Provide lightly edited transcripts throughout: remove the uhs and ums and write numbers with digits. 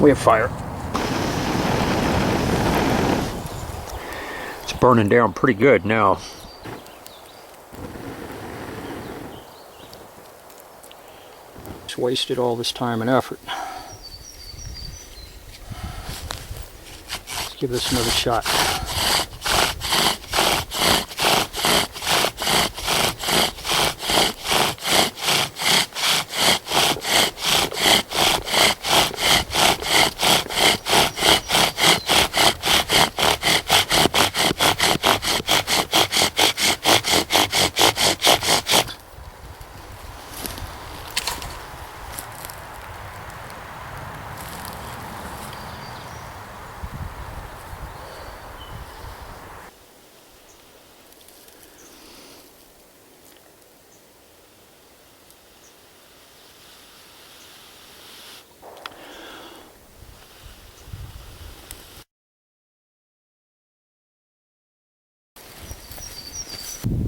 We have fire. It's burning down pretty good now. Just wasted all this time and effort. Let's give this another shot.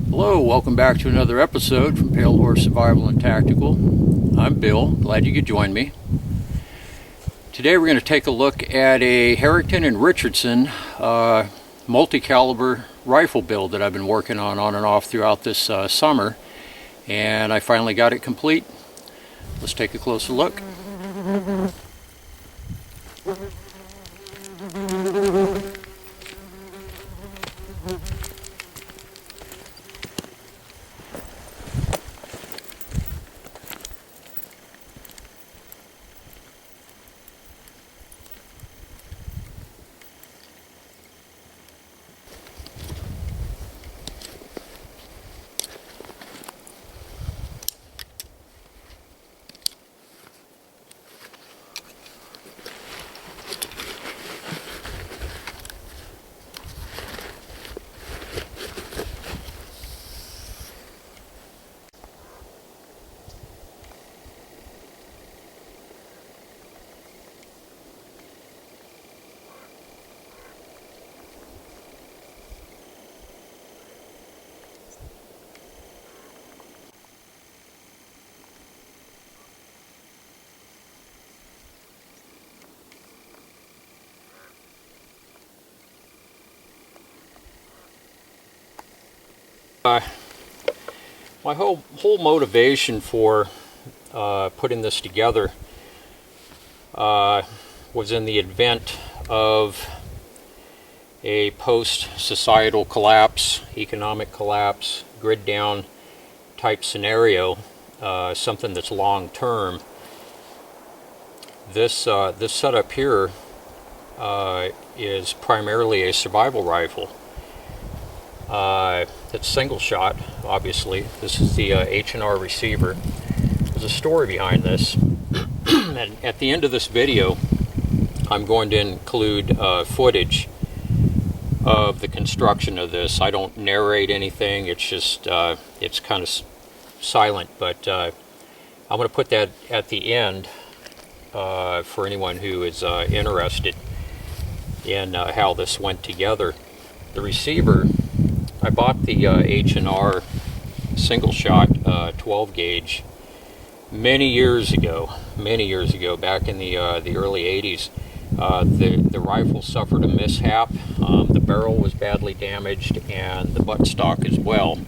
Hello, welcome back to another episode from Pale Horse Survival and Tactical. I'm Bill, glad you could join me. Today we're going to take a look at a Harrington and Richardson multi-caliber rifle build that I've been working on and off throughout this summer, and I finally got it complete. Let's take a closer look. My whole motivation for putting this together was in the event of a post-societal collapse, economic collapse, grid down type scenario, something that's long term. This setup here is primarily a survival rifle. It's single shot, obviously. This is the H&R receiver. There's a story behind this. And at the end of this video, I'm going to include footage of the construction of this. I don't narrate anything. It's just, it's kind of silent, but I'm going to put that at the end for anyone who is interested in how this went together. The receiver, I bought the H&R single shot 12 gauge many years ago, back in the early 80s. The rifle suffered a mishap. The barrel was badly damaged and the buttstock as well.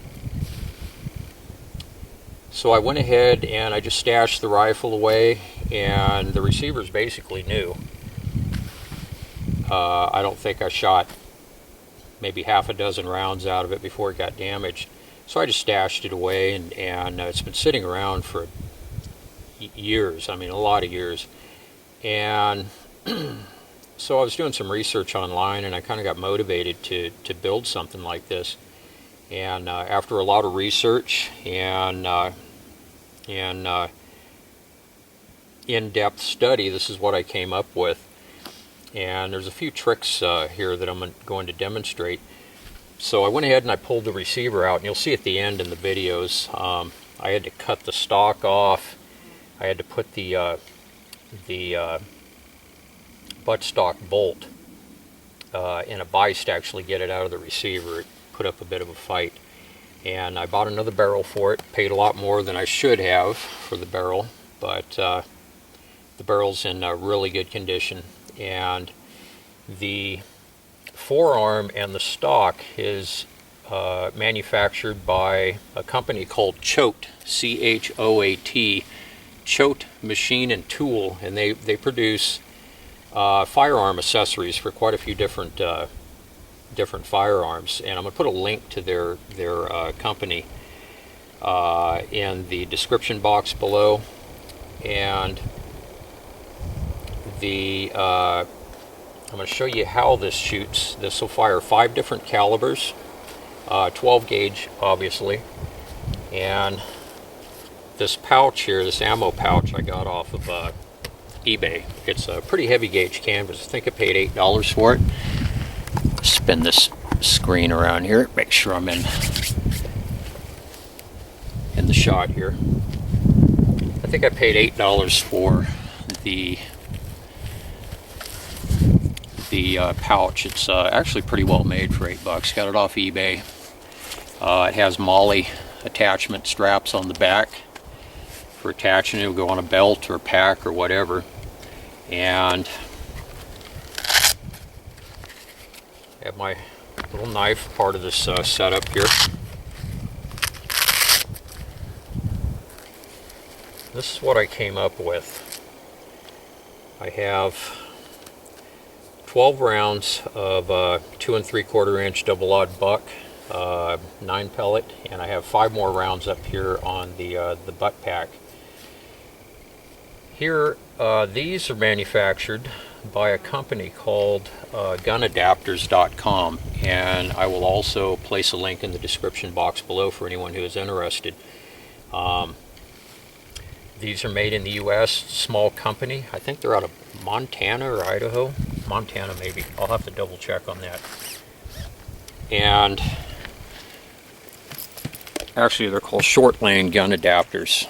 So I went ahead and I just stashed the rifle away, and the receiver's basically new. I don't think I shot maybe half a dozen rounds out of it before it got damaged. So I just stashed it away, and it's been sitting around for years, I mean a lot of years. And so I was doing some research online, and I kind of got motivated to build something like this. And after a lot of research and in-depth study, this is what I came up with. And there's a few tricks here that I'm going to demonstrate. So I went ahead and I pulled the receiver out, and you'll see at the end in the videos, I had to cut the stock off. I had to put the buttstock bolt in a vise to actually get it out of the receiver. It put up a bit of a fight. And I bought another barrel for it, paid a lot more than I should have for the barrel, but The barrel's in really good condition, and the forearm and the stock is manufactured by a company called Choate, C-H-O-A-T, Choate Machine and Tool, and they produce firearm accessories for quite a few different firearms. And I'm going to put a link to their company in the description box below. And I'm going to show you how this shoots. This will fire 5 different calibers, 12 gauge obviously, and this pouch here, this ammo pouch, I got off of eBay. It's a pretty heavy gauge canvas. I think I paid $8 for it. Spin this screen around here, make sure I'm in the shot here. I think I paid $8 for the pouch. It's actually pretty well made for $8. Got it off eBay. It has MOLLE attachment straps on the back for attaching it. It'll go on a belt or a pack or whatever. And I have my little knife, part of this setup here. This is what I came up with. I have 12 rounds of 2 3/4 inch double aught buck, 9 pellet, and I have 5 more rounds up here on the butt pack. Here, these are manufactured by a company called gunadapters.com, and I will also place a link in the description box below for anyone who is interested. These are made in the US, small company. I think they're out of Montana or Idaho. Montana maybe. I'll have to double check on that. And actually they're called short lane gun adapters.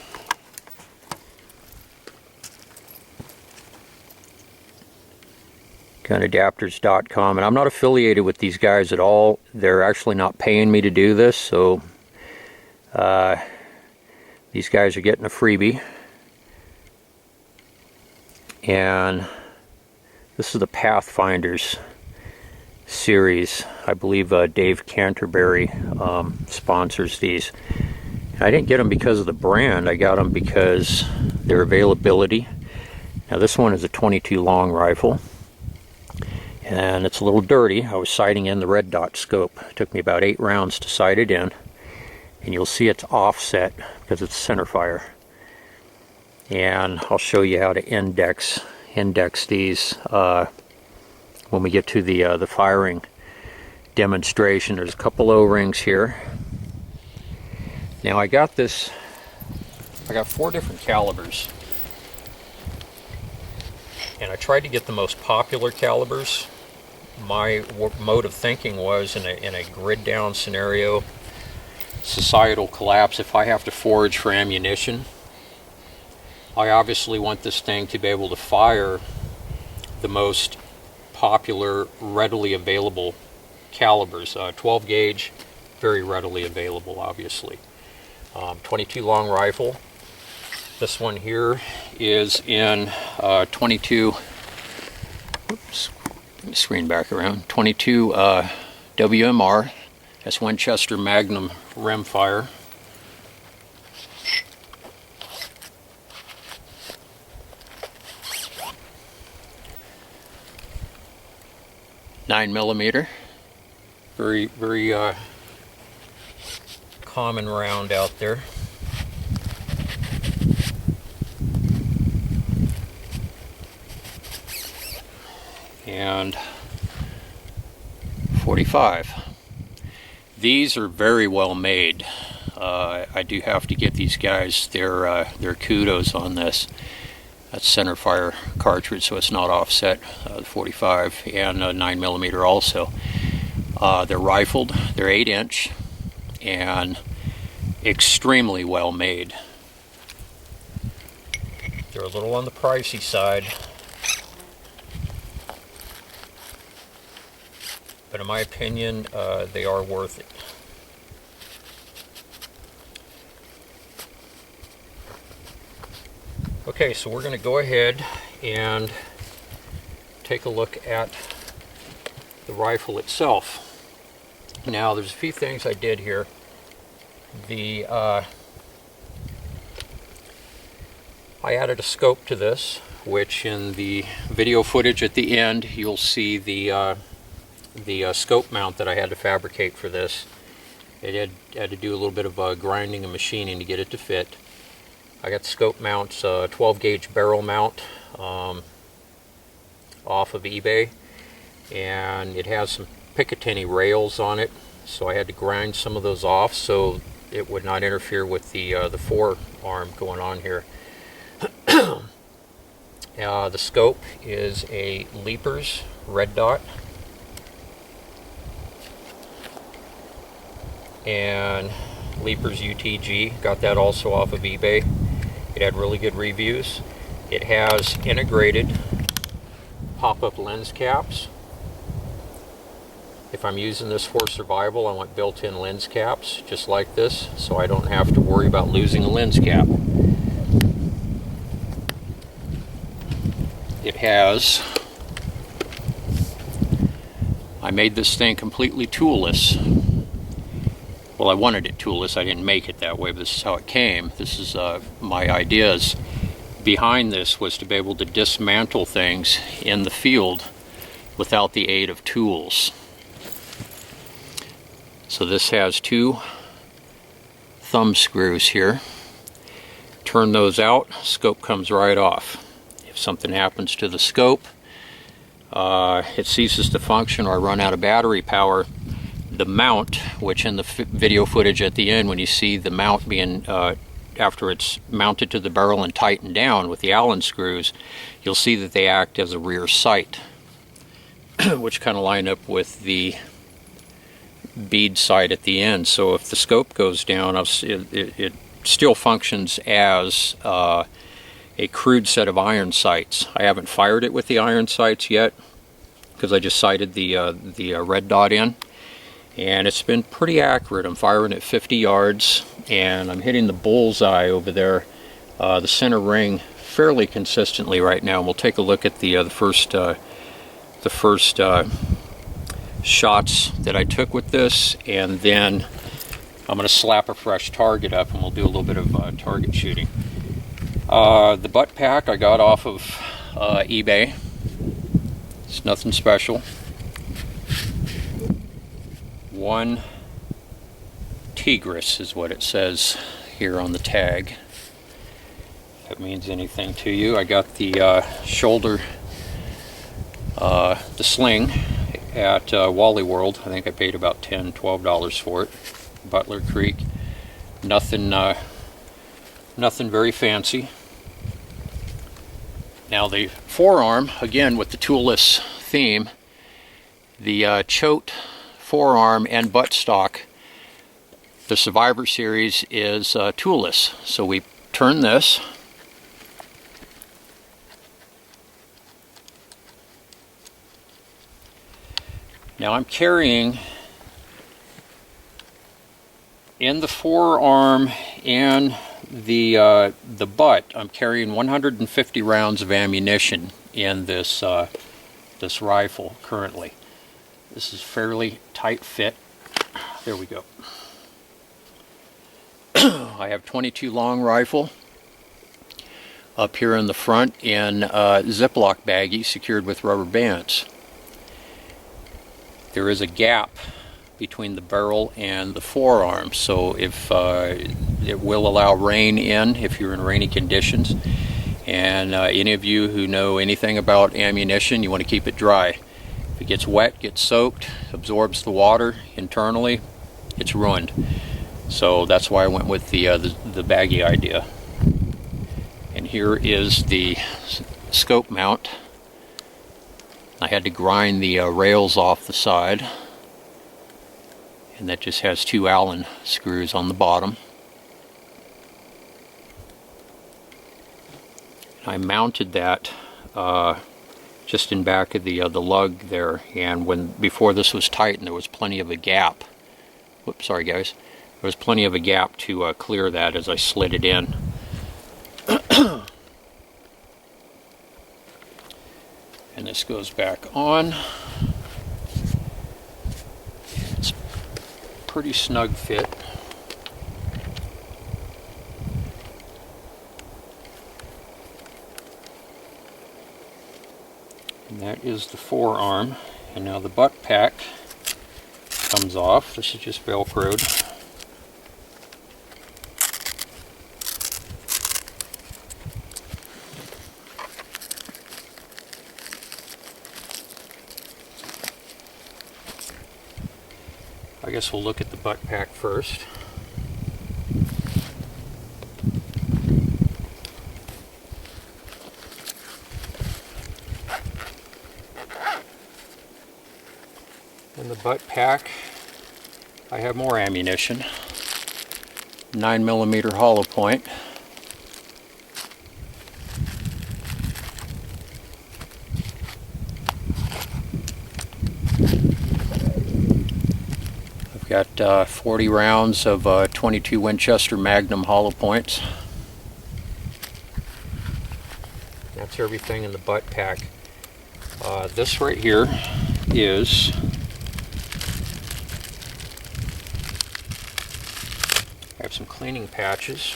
Gunadapters.com, and I'm not affiliated with these guys at all. They're actually not paying me to do this, so these guys are getting a freebie. And this is the Pathfinders series. I believe Dave Canterbury sponsors these. And I didn't get them because of the brand. I got them because their availability. Now this one is a 22 long rifle, and it's a little dirty. I was sighting in the red dot scope. It took me about 8 rounds to sight it in, and you'll see it's offset because it's center fire. And I'll show you how to index these when we get to the firing demonstration. There's a couple O-rings here. Now I got 4 different calibers, and I tried to get the most popular calibers. My mode of thinking was in a grid down scenario, societal collapse, if I have to forage for ammunition, I obviously want this thing to be able to fire the most popular, readily available calibers. 12 gauge, very readily available, obviously. 22 long rifle. This one here is in 22. Oops, get my screen back around. 22 WMR. That's Winchester Magnum rimfire. .9mm, very common round out there. And 45. These are very well made. I do have to give these guys their kudos on this. That's center fire cartridge, so it's not offset. The 45 and 9mm also. They're rifled. They're 8-inch and extremely well made. They're a little on the pricey side, but in my opinion, they are worth it. Okay, so we're going to go ahead and take a look at the rifle itself. Now, there's a few things I did here. I added a scope to this, which in the video footage at the end, you'll see the scope mount that I had to fabricate for this. It had to do a little bit of grinding and machining to get it to fit. I got the scope mounts, 12 gauge barrel mount off of eBay, and it has some Picatinny rails on it, so I had to grind some of those off so it would not interfere with the forearm going on here. The scope is a Leapers red dot, and Leapers UTG, got that also off of eBay. It had really good reviews. It has integrated pop-up lens caps. If I'm using this for survival, I want built-in lens caps just like this, so I don't have to worry about losing a lens cap. It has, I made this thing completely toolless. Well, I wanted it toolless. I didn't make it that way, but this is how it came. This is my ideas behind this, was to be able to dismantle things in the field without the aid of tools. So this has two thumb screws here. Turn those out, scope comes right off. If something happens to the scope, it ceases to function or I run out of battery power, the mount, which in the video footage at the end, when you see the mount being, after it's mounted to the barrel and tightened down with the Allen screws, you'll see that they act as a rear sight, which kind of line up with the bead sight at the end. So if the scope goes down, it still functions as a crude set of iron sights. I haven't fired it with the iron sights yet because I just sighted the red dot in. And it's been pretty accurate. I'm firing at 50 yards and I'm hitting the bullseye over there, the center ring, fairly consistently right now. And we'll take a look at the first shots that I took with this, and then I'm going to slap a fresh target up and we'll do a little bit of target shooting. The butt pack I got off of eBay. It's nothing special. One Tigris is what it says here on the tag. If that means anything to you. I got the shoulder, the sling at Wally World. I think I paid about $10, $12 for it. Butler Creek. Nothing very fancy. Now the forearm, again with the toolless theme, the chote forearm and buttstock, the Survivor series is toolless. So we turn this, now I'm carrying in the forearm and the butt, I'm carrying 150 rounds of ammunition in this this rifle currently. This is fairly tight fit. There we go. I have 22 long rifle up here in the front in Ziploc baggie secured with rubber bands. There is a gap between the barrel and the forearm, so if it will allow rain in if you're in rainy conditions. And any of you who know anything about ammunition, you want to keep it dry. If it gets wet, gets soaked, absorbs the water internally, it's ruined. So that's why I went with the baggie idea. And here is the scope mount. I had to grind the rails off the side, and that just has two Allen screws on the bottom. I mounted that just in back of the lug there, and before this was tightened, there was plenty of a gap. Whoops, sorry guys. There was plenty of a gap to clear that as I slid it in. and this goes back on. It's a pretty snug fit. And that is the forearm. And now the butt pack comes off. This is just Velcroed. I guess we'll look at the butt pack first. In the butt pack, I have more ammunition. 9mm hollow point. I've got 40 rounds of 22 Winchester Magnum hollow points. That's everything in the butt pack. This right here is I have some cleaning patches.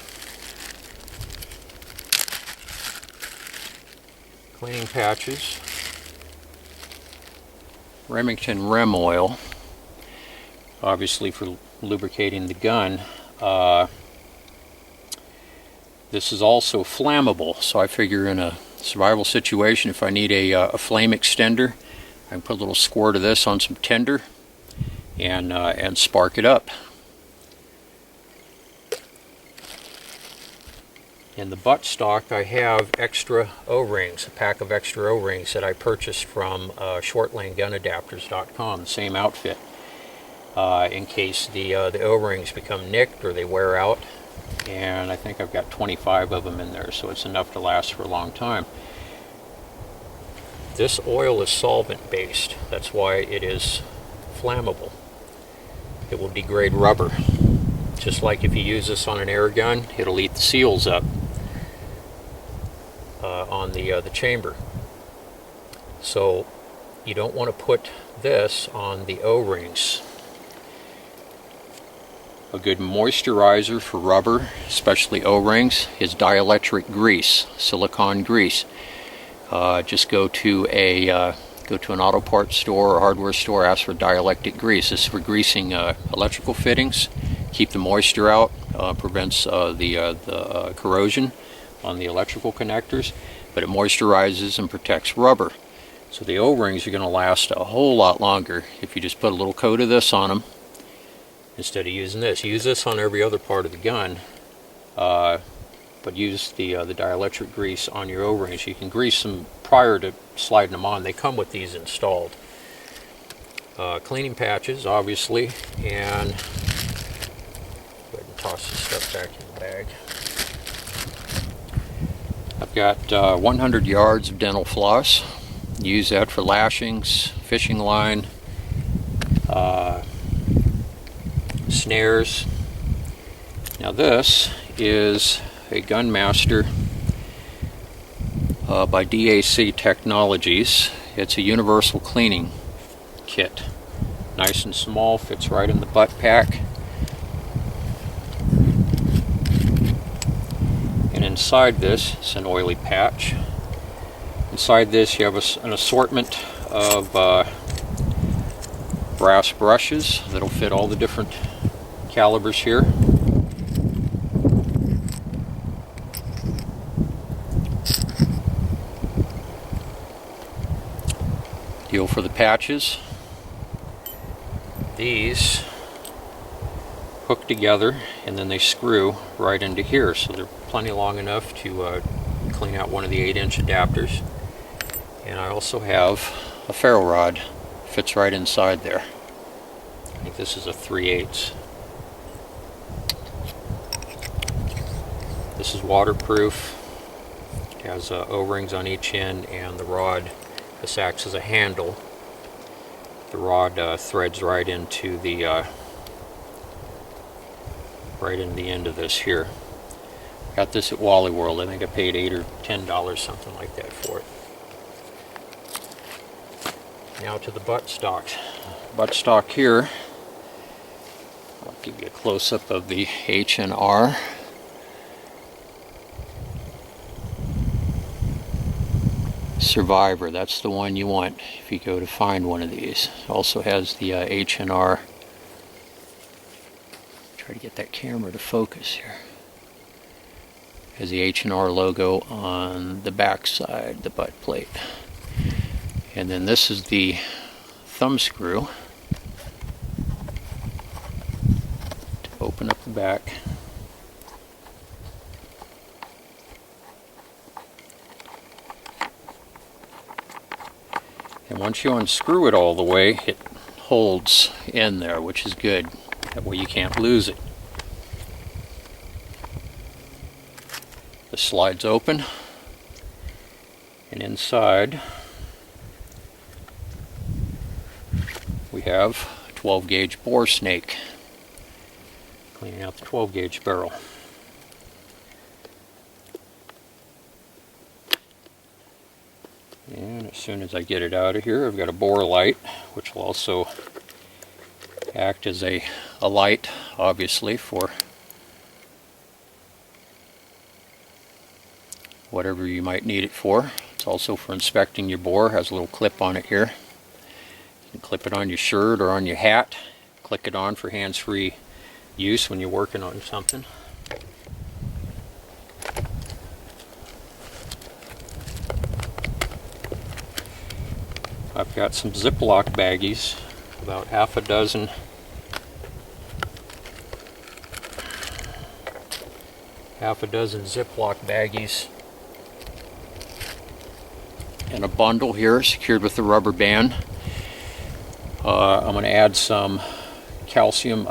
Remington Rem oil, obviously for lubricating the gun. This is also flammable, so I figure in a survival situation, if I need a flame extender, I can put a little squirt of this on some tinder and spark it up. In the buttstock, I have extra O-rings, a pack of extra O-rings that I purchased from shortlanegunadapters.com, the same outfit, in case the O-rings become nicked or they wear out. And I think I've got 25 of them in there, so it's enough to last for a long time. This oil is solvent based, that's why it is flammable. It will degrade rubber. Just like if you use this on an air gun, it'll eat the seals up on the chamber. So you don't want to put this on the O-rings. A good moisturizer for rubber, especially O-rings, is Dielectric Grease, silicone grease. Just go to an auto parts store or hardware store, ask for Dielectric Grease. This is for greasing electrical fittings. Keep the moisture out, prevents the corrosion on the electrical connectors, but it moisturizes and protects rubber. So the O-rings are going to last a whole lot longer if you just put a little coat of this on them instead of using this. Use this on every other part of the gun, but use the dielectric grease on your O-rings. You can grease them prior to sliding them on. They come with these installed. Cleaning patches, obviously, and go ahead and toss this stuff back in the bag. I've got 100 yards of dental floss. Use that for lashings, fishing line, snares. Now this is a Gunmaster by DAC Technologies. It's a universal cleaning kit. Nice and small, fits right in the butt pack. And inside this is an oily patch. Inside this you have an assortment of brass brushes that'll fit all the different calibers here. Deal for the patches. These hook together and then they screw right into here, so they're plenty long enough to clean out one of the 8-inch adapters. And I also have a ferro rod, fits right inside there. I think this is a 3/8. This is waterproof. It has O-rings on each end, and the rod, this acts as a handle. The rod threads right into the end of this here. Got this at Wally World. I think I paid $8 or $10, something like that, for it. Now to the buttstock. Buttstock here, I'll give you a close-up of the H&R. Survivor, that's the one you want if you go to find one of these. It also has the H&R. Try to get that camera to focus here. Has the H&R logo on the back side, the butt plate. And then this is the thumb screw to open up the back. And once you unscrew it all the way, it holds in there, which is good. That way you can't lose it. This slides open, and inside we have a 12 gauge bore snake, cleaning out the 12 gauge barrel. And as soon as I get it out of here, I've got a bore light, which will also act as a light, obviously, for whatever you might need it for. It's also for inspecting your bore. It has a little clip on it here. You can clip it on your shirt or on your hat. Click it on for hands-free use when you're working on something. I've got some Ziploc baggies, about half a dozen Ziploc baggies in a bundle here, secured with a rubber band. I'm going to add some calcium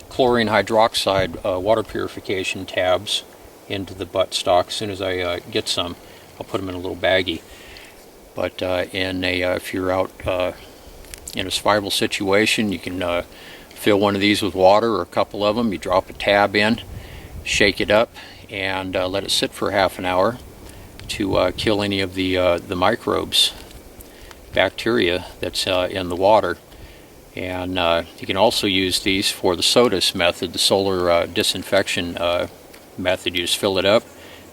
chlorine hydroxide water purification tabs into the buttstock. As soon as I get some, I'll put them in a little baggie. But if you're out in a survival situation, you can fill one of these with water, or a couple of them. You drop a tab in, shake it up, and let it sit for half an hour to kill any of the microbes, bacteria that's in the water. And you can also use these for the SODIS method, the solar disinfection method. You just fill it up,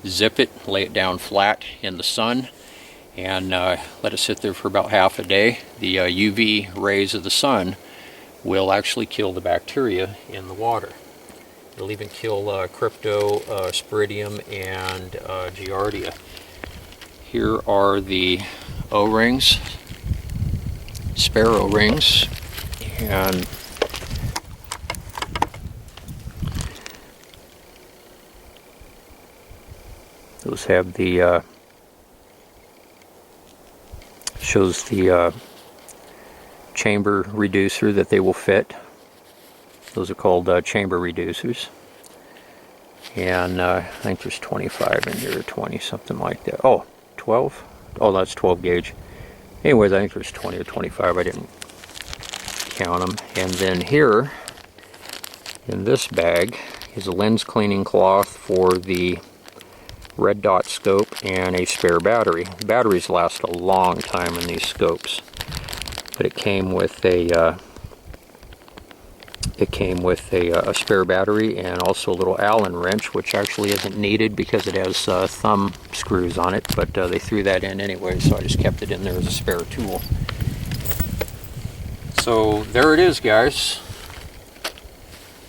zip it, lay it down flat in the sun, and let it sit there for about half a day. The UV rays of the sun will actually kill the bacteria in the water. It'll even kill crypto, spiridium, and giardia. Here are the O-rings, spare O-rings, and those have the shows the chamber reducer that they will fit. Those are called chamber reducers, and I think there's 25 in here, or 20, something like that. Oh, 12? Oh, that's 12 gauge. Anyways, I think there's 20 or 25. I didn't count them. And then here in this bag is a lens cleaning cloth for the red dot scope and a spare battery. The batteries last a long time in these scopes, but it came with a spare battery and also a little Allen wrench, which actually isn't needed because it has thumb screws on it, but they threw that in anyway, so I just kept it in there as a spare tool. So there it is, guys.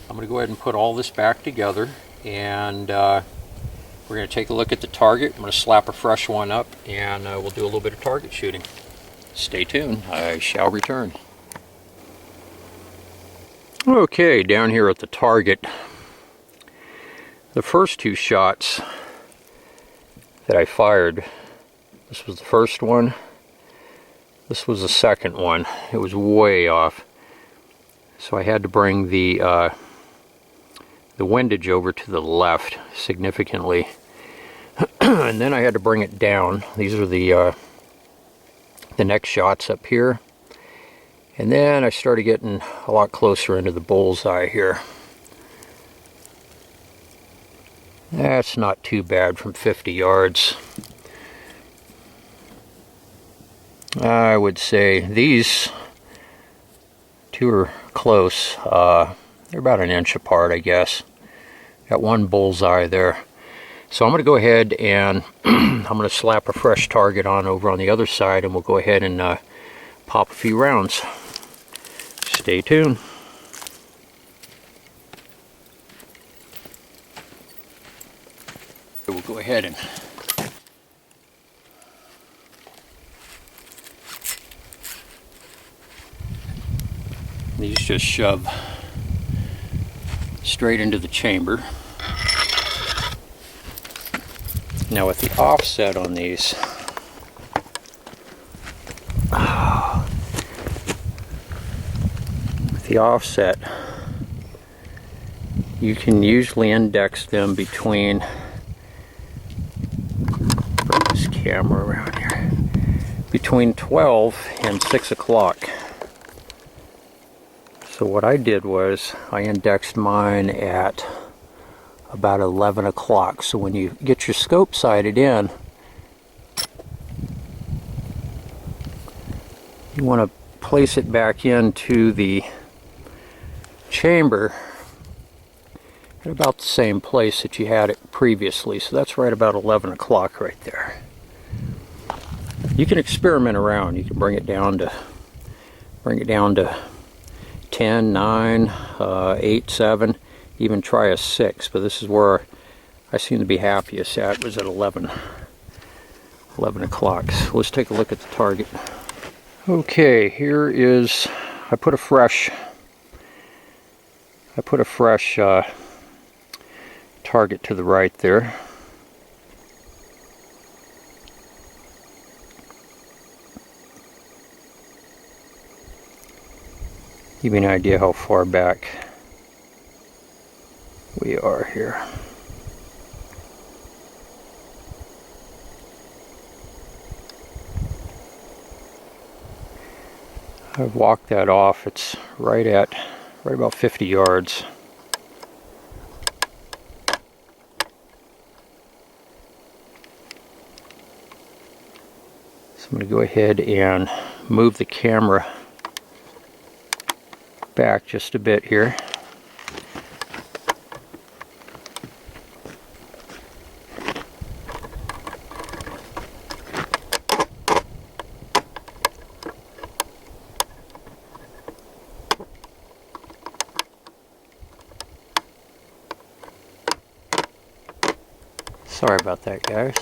I'm going to go ahead and put all this back together, and we're going to take a look at the target. I'm going to slap a fresh one up, and we'll do a little bit of target shooting. Stay tuned. I shall return. Okay, down here at the target, the first two shots that I fired, this was the first one, this was the second one. It was way off, so I had to bring the windage over to the left significantly, and then I had to bring it down. These are the next shots up here. And then I started getting a lot closer into the bullseye here. That's not too bad from 50 yards. I would say these two are close. They're about an inch apart, I guess. Got one bullseye there. So I'm going to go ahead and I'm going to slap a fresh target on over on the other side, and we'll go ahead and pop a few rounds. Stay tuned. We'll go ahead and these just shove straight into the chamber. Now with the offset on these, with the offset, you can usually index them between, bring this camera around here, between 12 and 6 o'clock. So what I did was I indexed mine at about 11 o'clock. So when you get your scope sighted in, you want to place it back into the chamber at about the same place that you had it previously. So that's right about 11 o'clock right there. You can experiment around. You can bring it down to 10, 9, 8, 7, even try a 6, but this is where I seem to be happiest at, was at 11 o'clock. So let's take a look at the target. Okay, here is, I put a fresh target to the right there. Give you an idea how far back we are here. I've walked that off. It's right about 50 yards. So I'm going to go ahead and move the camera back just a bit here. Sorry about that, guys.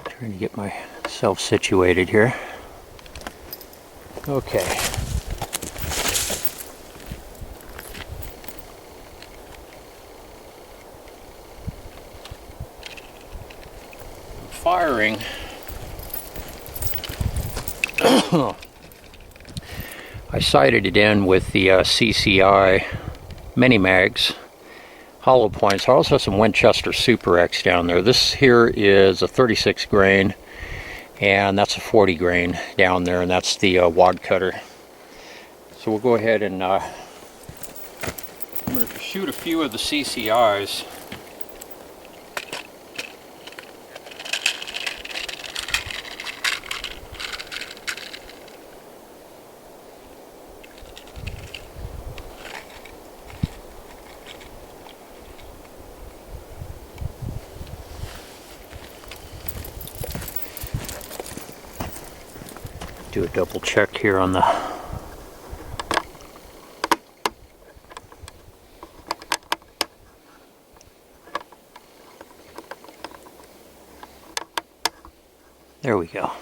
Trying to get myself situated here. Okay. Firing. I sighted it in with the CCI mini mags, hollow points. I also have some Winchester Super X down there. This here is a 36 grain, and that's a 40 grain down there, and that's the wad cutter. So we'll go ahead and I'm going to shoot a few of the CCIs. Do a double check here on the there we go.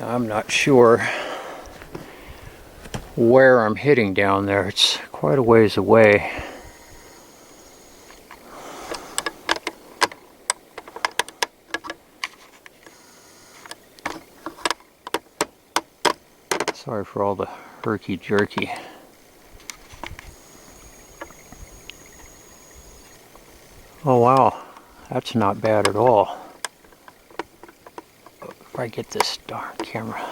I'm not sure where I'm hitting down there. It's quite a ways away. Sorry for all the herky-jerky. Oh wow, that's not bad at all. If I get this darn camera.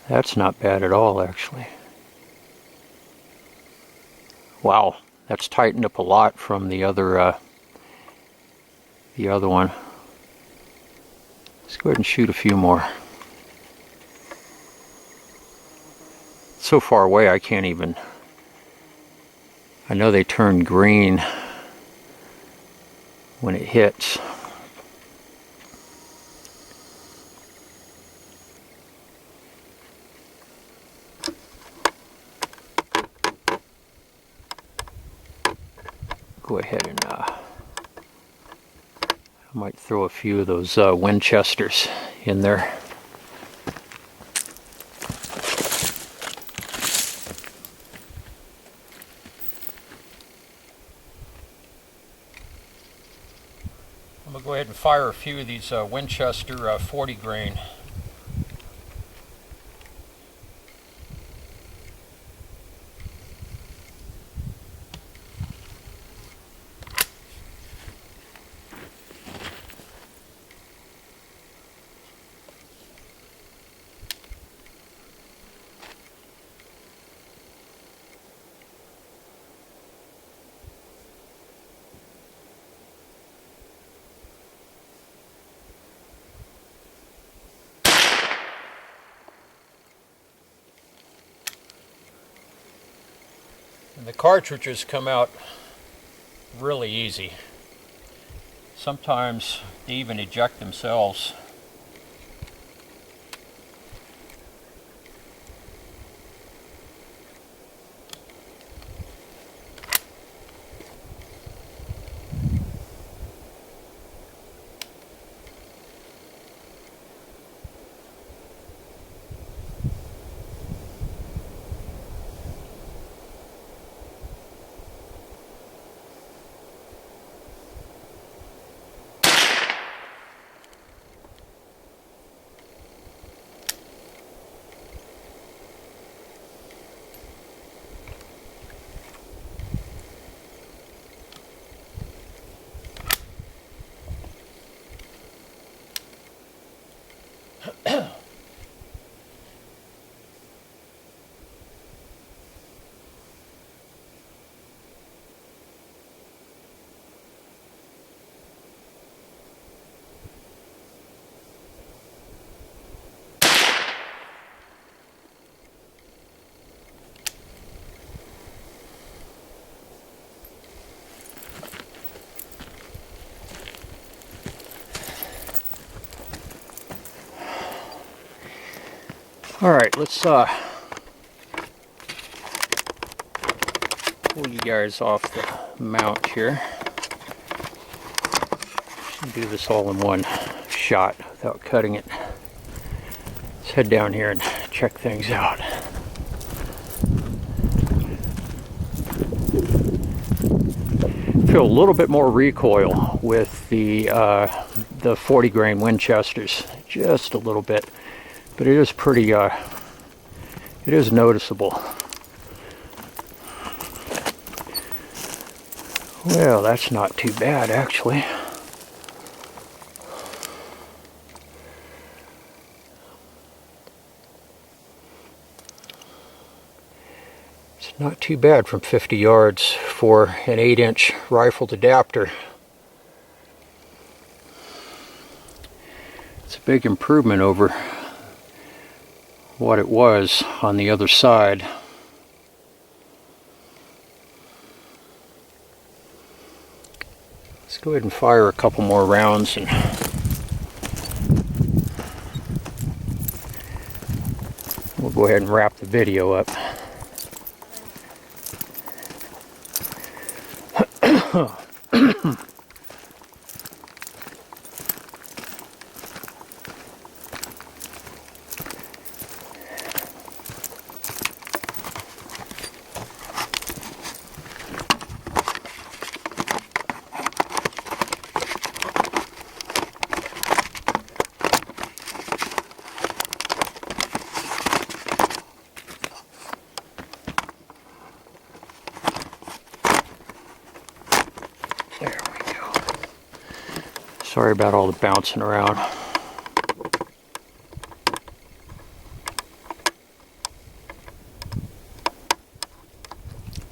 That's not bad at all, actually. Wow, that's tightened up a lot from the other one. Let's go ahead and shoot a few more. It's so far away I can't even... I know they turn green when it hits. Go ahead and I might throw a few of those Winchesters in there. I'm going to go ahead and fire a few of these Winchester 40 grain. And the cartridges come out really easy. Sometimes they even eject themselves. Alright, let's pull you guys off the mount here. Do this all in one shot without cutting it. Let's head down here and check things out. Feel a little bit more recoil with the 40 grain Winchesters, just a little bit. But it is pretty, it is noticeable. Well, that's not too bad, actually. It's not too bad from 50 yards for an 8-inch rifled adapter. It's a big improvement over what it was on the other side. Let's go ahead and fire a couple more rounds and we'll go ahead and wrap the video up. Sorry about all the bouncing around.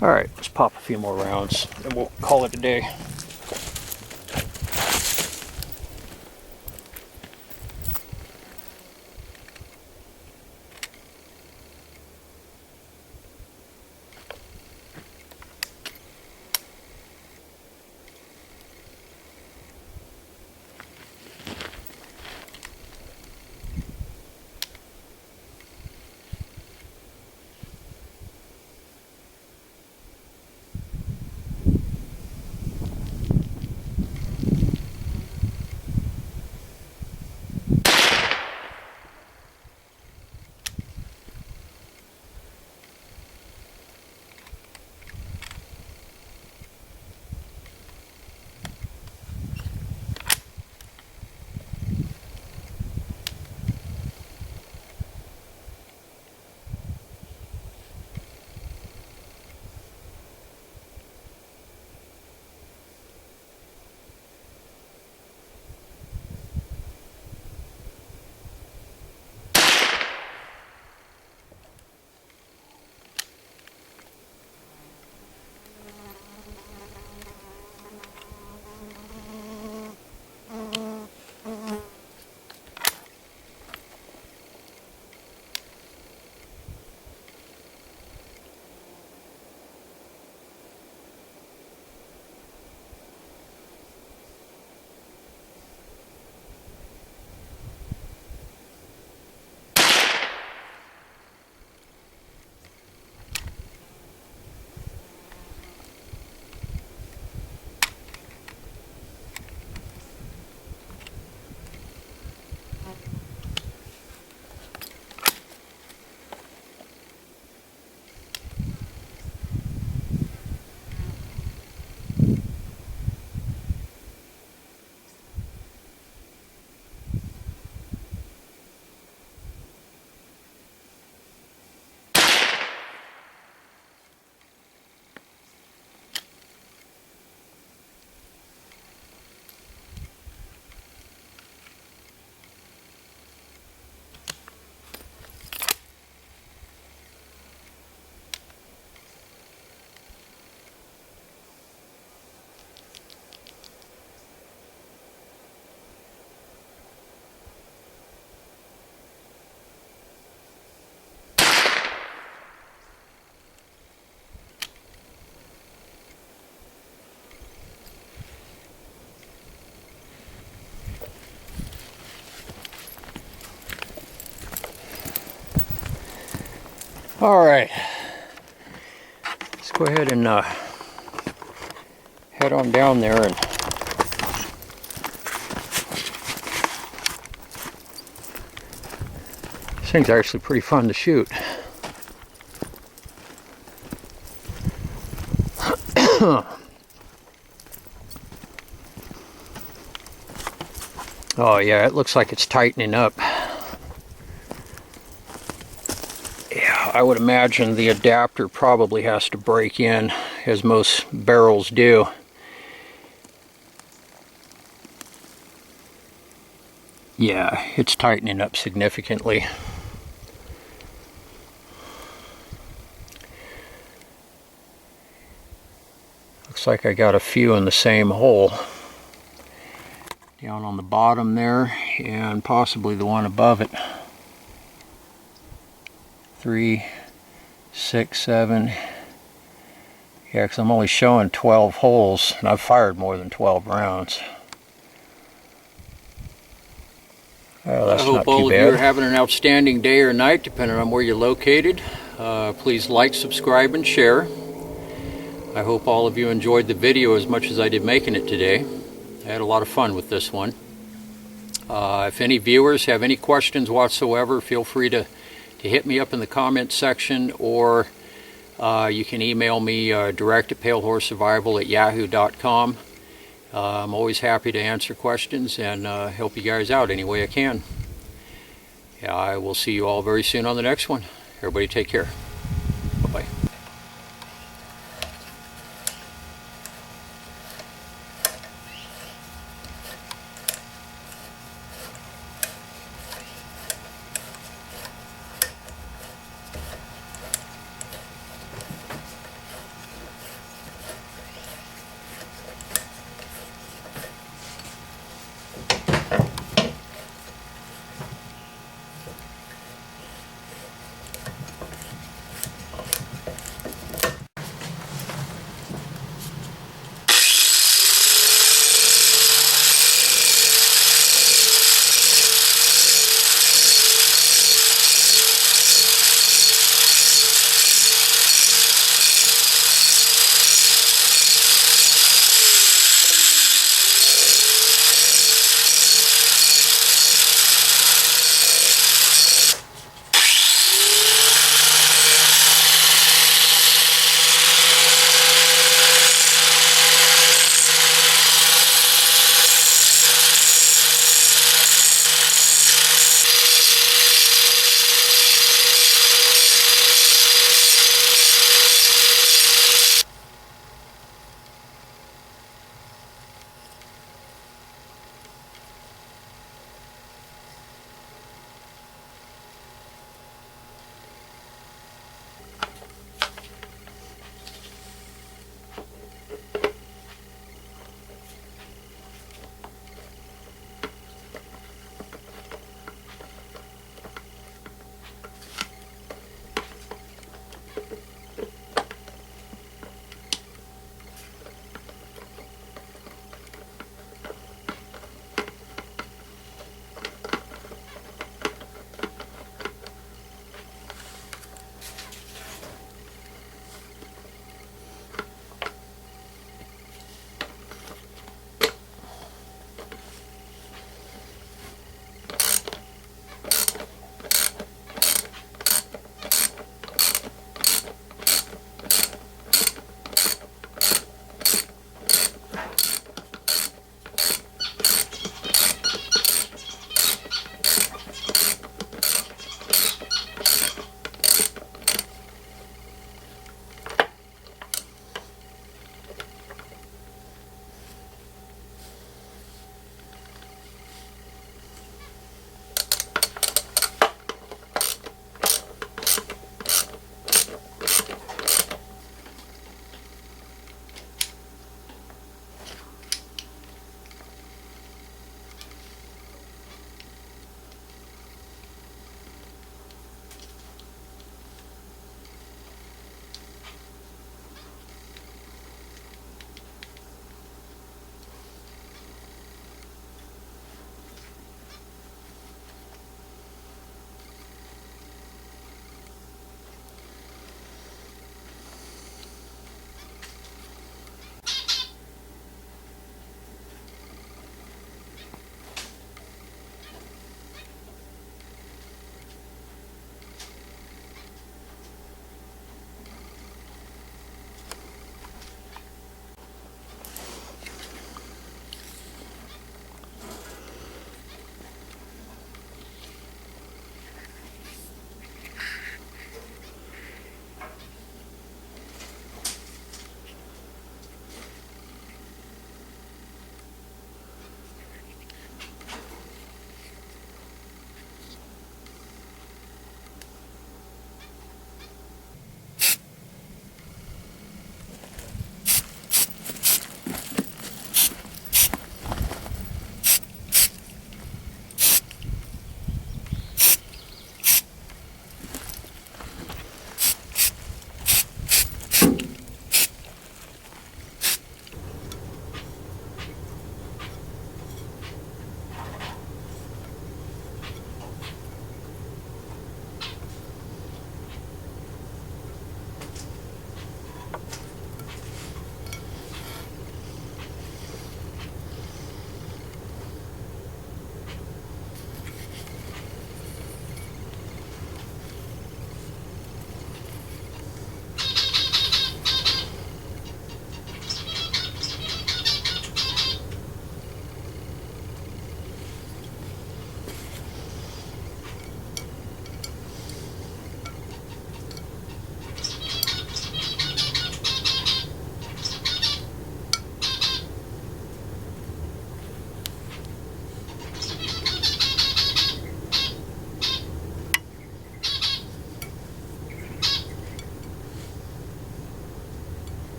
Alright, let's pop a few more rounds and we'll call it a day. Alright, let's go ahead and head on down there. And this thing's actually pretty fun to shoot. Oh yeah, it looks like it's tightening up. I would imagine the adapter probably has to break in, as most barrels do. Yeah, it's tightening up significantly. Looks like I got a few in the same hole. Down on the bottom there, and possibly the one above it. 3, 6, 7. Yeah, because I'm only showing 12 holes, and I've fired more than 12 rounds. Well, that's not too bad. I hope all of you are having an outstanding day or night, depending on where you're located. Please like, subscribe, and share. I hope all of you enjoyed the video as much as I did making it today. I had a lot of fun with this one. If any viewers have any questions whatsoever, feel free to hit me up in the comments section, or you can email me direct at palehorsesurvival@yahoo.com. I'm always happy to answer questions and help you guys out any way I can. Yeah, I will see you all very soon on the next one. Everybody take care.